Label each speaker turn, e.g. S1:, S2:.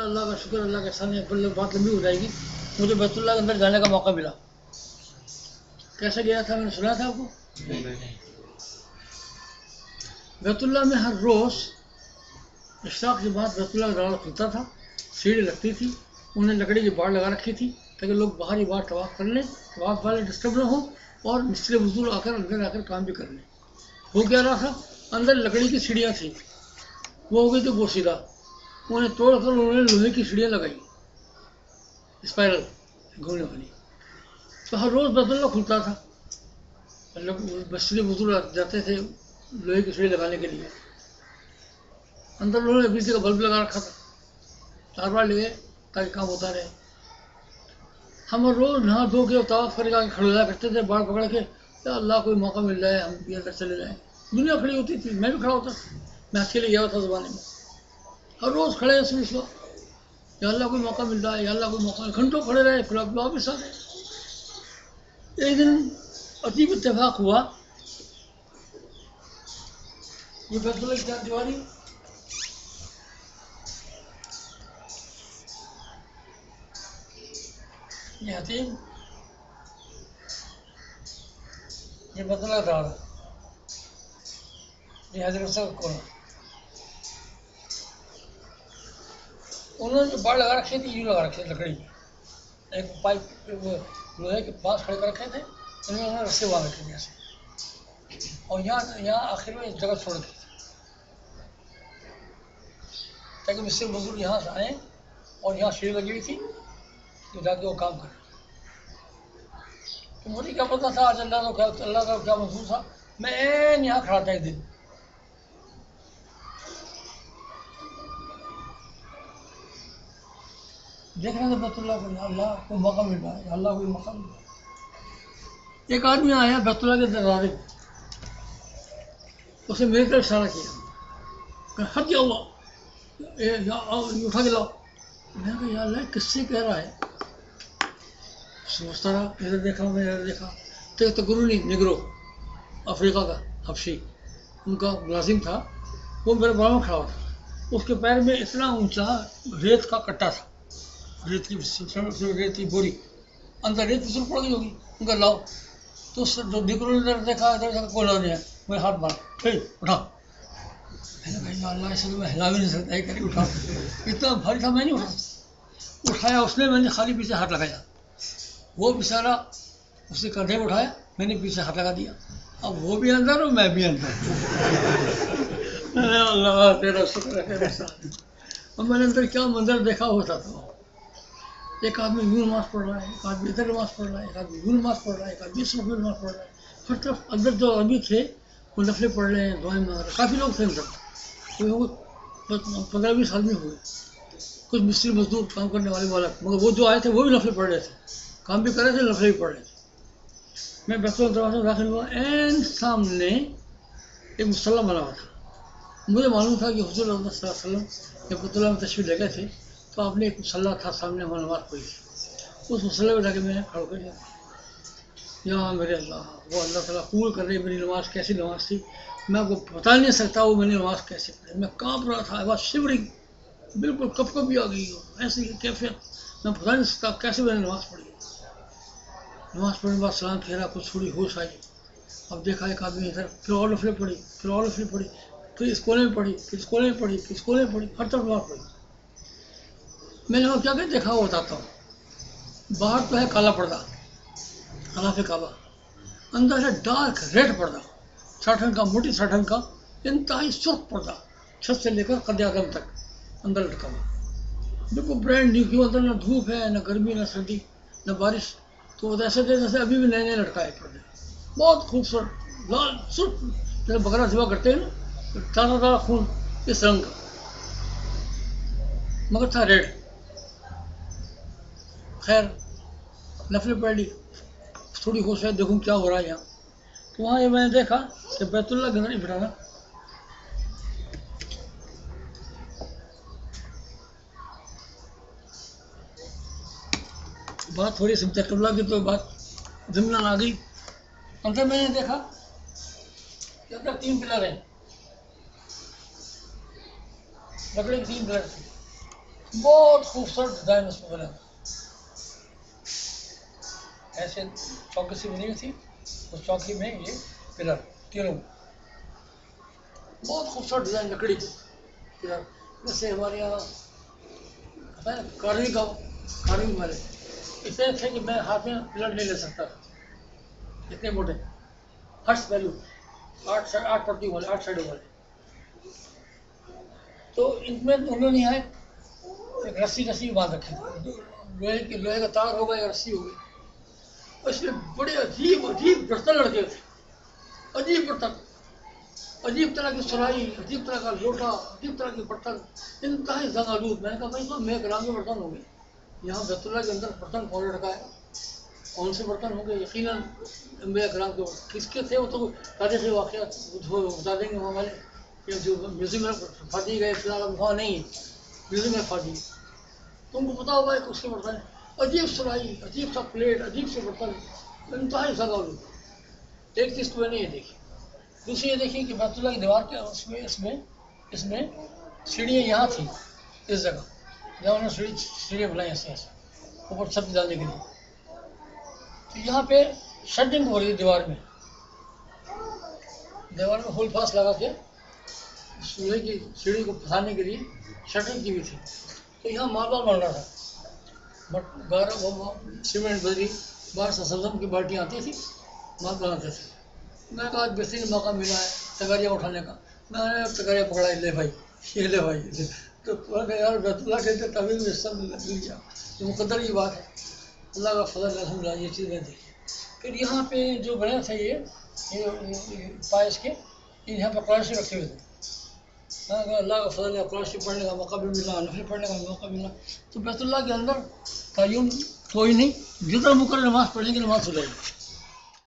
S1: अल्लाह का शुक्र, अल्लाह के सामने बात लंबी हो जाएगी। मुझे बैतुल्लाह के अंदर जाने का मौका मिला। कैसे गया था मैंने सुना था आपको? बैतुल्लाह में हर रोज़ इशराक के बाद बैतुल्लाह का दरवाज़ा खुलता था, सीढ़ी लगती थी, उन्हें लकड़ी की बाड़ लगा रखी थी ताकि लोग बाहर ही बाहर तवाफ़ कर लें, तवाफ़ वाले डिस्टर्ब ना हो और मिस्त्री मजदूर आकर अंदर आकर काम भी कर लें। हो क्या रहा था, अंदर लकड़ी की सीढ़ियाँ थी, वो हो गई थी बोसीदा, उन्हें तोड़कर उन्होंने लोहे की सीढ़ियाँ लगाई, स्पाइरल घूमने वाली। तो हर रोज़ बैतुल्लाह खुलता था, मिस्त्री मजदूर जाते थे लोहे की सीढ़ी लगाने के लिए। अंदर उन्होंने बिजली का बल्ब लगा रखा था, 4 बार ले ताकि काम होता रहे। हम रोज़ नहा धो के तवाफ़ करके आके खड़े हो करते थे, बाढ़ पकड़ के, या अल्लाह कोई मौका मिल जाए हम भी अंदर चले जाएँ। दुनिया खड़ी होती थी, मैं भी खड़ा होता था, मैं अकेले गया था ज़माने में। हर रोज़ खड़े हैं सुबह सुबह, या अल्लाह कोई मौका मिल रहा है, या अल्लाह कोई मौका, घंटों खड़े रहे, फिर अब वापस आ गए। एक दिन अजीब इत्तेफाक हुआ, ये बैतुल्लाह की दीवारी ये हतीम, ये बैतुल्लाह का दरवाज़ा, ये हज़रत का कोना। उन्होंने जो बाड़ लगा रखे थे, यूँ लगा रखे थे लकड़ी की, एक पाइप लोहे के पास खड़े कर रखे थे, उन्होंने रस्से बांध रखे थे ऐसे, और यहाँ आखिर में जगह छोड़ दी ताकि मिस्त्री मजदूर यहाँ से आए, और यहाँ सीढ़ी लगी हुई थी तो जाके वो काम करें। तो मुझे क्या पता था आज अल्लाह का क्या मंसूर था। मैं यहाँ खड़ा था एक दिन, देख रहे थे बैतुल्लाह को, अल्लाह को मौका मिल रहा है, अल्लाह को मौका मिल रहा है। एक आदमी आया बैतुल्लाह के दरवाजे पे, उसने मेरी तरफ इशारा किया, हट जाओ, उठा के लाओ। मैंने कहा यार अल्लाह किससे कह रहा है? सोचता रहा, इधर देखा, मैं इधर देखा, तो गुरु नहीं, निगरो अफ्रीका का हबशी, उनका मुलाजिम था, वो मेरे बराबर में खड़ा हुआ था। उसके पैर में इतना ऊंचा रेत का कट्टा था, रेत की बोरी, अंदर रेत फिसल पड़ गई होगी, उनका लाओ। तो जो निगरो ने इधर देखा कोई लाओ नहीं है, मैं हाथ मारा, उठा। मैंने कहा अल्लाह ऐसे तो मैं हिला भी नहीं सकता, एक करी उठा, इतना भारी था, मैं नहीं उठाया उसने, मैंने खाली पीछे हाथ लगाया, वो बेचारा उसने कंधे में उठाया, मैंने पीछे हाथ लगा दिया, अब वो भी अंदर और मैं भी अंदर। अल्लाह तेरा शुक्र है तेरे साथ। अब मैंने अंदर क्या मंजर देखा होता था, एक आदमी यूँ नमाज पढ़ रहा है, एक आदमी इधर नमाज पढ़ रहा है, एक आदमी यूँ नमाज पढ़ रहा है, एक आदमी इस वक्त नमाज पढ़ रहा है, हर तरफ अंदर जो आदमी थे वो नफले पढ़ रहे हैं, दुआएं मांग रहे, काफ़ी लोग थे अंदर, कोई 15-20 आदमी हुए, कुछ मिस्त्री मजदूर काम करने वाले, मगर वो जो आए थे वो भी नफले पढ़ रहे थे, काम भी कर रहे थे, नफले भी पढ़ रहे थे। मैं बैतुल्लाह दरवाज़े में दाखिल हुआ, एंड सामने एक मुसल्ला बना हुआ था। मुझे मालूम था कि हुज़ूर सल्लल्लाहु अलैहि वसल्लम जब बैतुल्लाह में तशरीफ़ ले गए थे तो आपने एक मुसल्ला था सामने, हमारी नमाज़ पढ़ी थी, उस मुसल्ले पर जाके मैंने खड़ा कर दिया, या मेरे अल्लाह, वो अल्लाह ताला कबूल कर रही मेरी नमाज़। कैसी नमाज़ थी मैं आपको बता नहीं सकता, वो मैंने नमाज़ कैसे पढ़ी, मैं काँप रहा था, आवाज़ शिवरिंग, बिल्कुल कपकपी आ गई हो, ऐसी कैफियत मैं बता नहीं सकता कैसे मैंने नमाज़ पढ़ी। नमाज़ पढ़ने के बाद सलाम फेरा, कुछ थोड़ी होश आई, अब देखा एक आदमी इधर, फिर और नफले पढ़ी, फिर और नफले पढ़ी, फिर इस कोने में पढ़ी, फिर इस कोने में पढ़ी, फिर इस कोने में पढ़ी, हर तरफ नमाज़ पढ़ी। मैंने वहाँ क्या क्या देखा वो बताता हूँ। बाहर तो है काला पर्दा, खिलाफ़े काबा, अंदर है डार्क रेड पर्दा, 60 का, मोटी 60 का, इंतहाई सुर्ख पर्दा, छत से लेकर कद आदम तक अंदर लटका हुआ, बिल्कुल ब्रांड न्यू, क्यों अंदर ना धूप है, ना गर्मी, ना सर्दी, ना बारिश, तो ऐसे थे जैसे अभी भी नए नए लटकाए पर्दे, बहुत खूबसूरत, लाल सुर्ख, जैसे बकरा सेवा करते हैं ना, ताज़ा ताज़ा खून, इस रंग का, मगर था रेड। खैर नफले पढ़ ली, थोड़ी होश है, देखूँ क्या हो रहा है यहाँ। तो वहाँ ये मैंने देखा कि बैतुल्लाह के अंदर नहीं बिठाना, बात थोड़ी समझा कबला की, तो बात ज़िम्मन आ गई। अंदर मैंने देखा कि अंदर 3 पिलर हैं, लकड़ी के 3 पिलर थे, बहुत खूबसूरत डिजाइन उसमें बना, ऐसे चौकी सी बनी हुई थी, उस चौकी में ये पिलर तीनों, बहुत खूबसूरत डिजाइन लकड़ी के पिलर। जैसे हमारे यहाँ कार्विंग वाले इतने थे कि मैं हाथ में पिलर नहीं ले सकता, इतने मोटे, हर्ष वैल्यू 8 पट्टी वाले, 8 साइडों वाले। तो इनमें उन्होंने यहाँ एक रस्सी बांध रखी थी, लोहे का तार होगा या रस्सी होगी, और इसमें बड़े अजीब अजीब बर्तन लड़के थे, अजीब बर्तन, अजीब तरह की सुराही, अजीब तरह का लोटा, अजीब तरह के बर्तन, इंतहाई ज़ंगालूद। मैंने कहा भाई तो मेहरान के बर्तन होंगे, यहाँ बैतुल्लाह के अंदर बर्तन कौन रखा है, कौन से बर्तन होंगे, यकीनन मेहरान के किसके थे वो तो तारीख़ी वाक़या बता देंगे वहाँ वाले, कि जो म्यूज़ियम में रखा दिए गए, फिलहाल वहाँ नहीं है, म्यूज़ियम में रखा दिए, तुमको पता होगा कि उसके बर्तन है, अजीब सुराही, अजीब सा प्लेट, अजीब से बर्तन, इंतहाई ज़ंगालूद। एक चीज़ तो मैंने ये देखी। दूसरी ये देखी कि बैतुल्लाह की दीवार के इसमें सीढ़ियाँ यहाँ थी, इस जगह जहाँ उन्होंने सीढ़ियाँ बनाई ऐसे ऊपर छत डालने के लिए। तो यहाँ पे शेडिंग हो रही है दीवार में होल फास लगा के लोहे की सीढ़ी को फंसाने के लिए शटरिंग की हुई थी। तो यहाँ मार्बल बन रहा था, बट सीमेंट बजरी बाहर से सलजम की बाल्टियाँ आती थी, मार्बल बनाते थे। मैंने कहा बेहतरीन मौका मिला है तगारियाँ उठाने का, मैंने तगारियाँ पकड़ाई, ले भाई ये ले भाई, तो यार बैतुल्लाह कहते तभी भी सब मिल गया, तो मुकद्दर की बात है, अल्लाह का फजल अल्हम्दुलिल्लाह ये चीज़ मैं देखी। फिर यहाँ पे जो बने थे ये पायस के, यहाँ पर कुरान शरीफ रखे हुए थे, अल्लाह का फजल है, कुरान शरीफ पढ़ने का मौका भी मिला, नफिल पढ़ने का मौका मिला। तो बैतुल्लाह के अंदर कायम कोई नहीं, जितना मुकर्रर नमाज़ पढ़ने की नमाज़ हो जाएगी।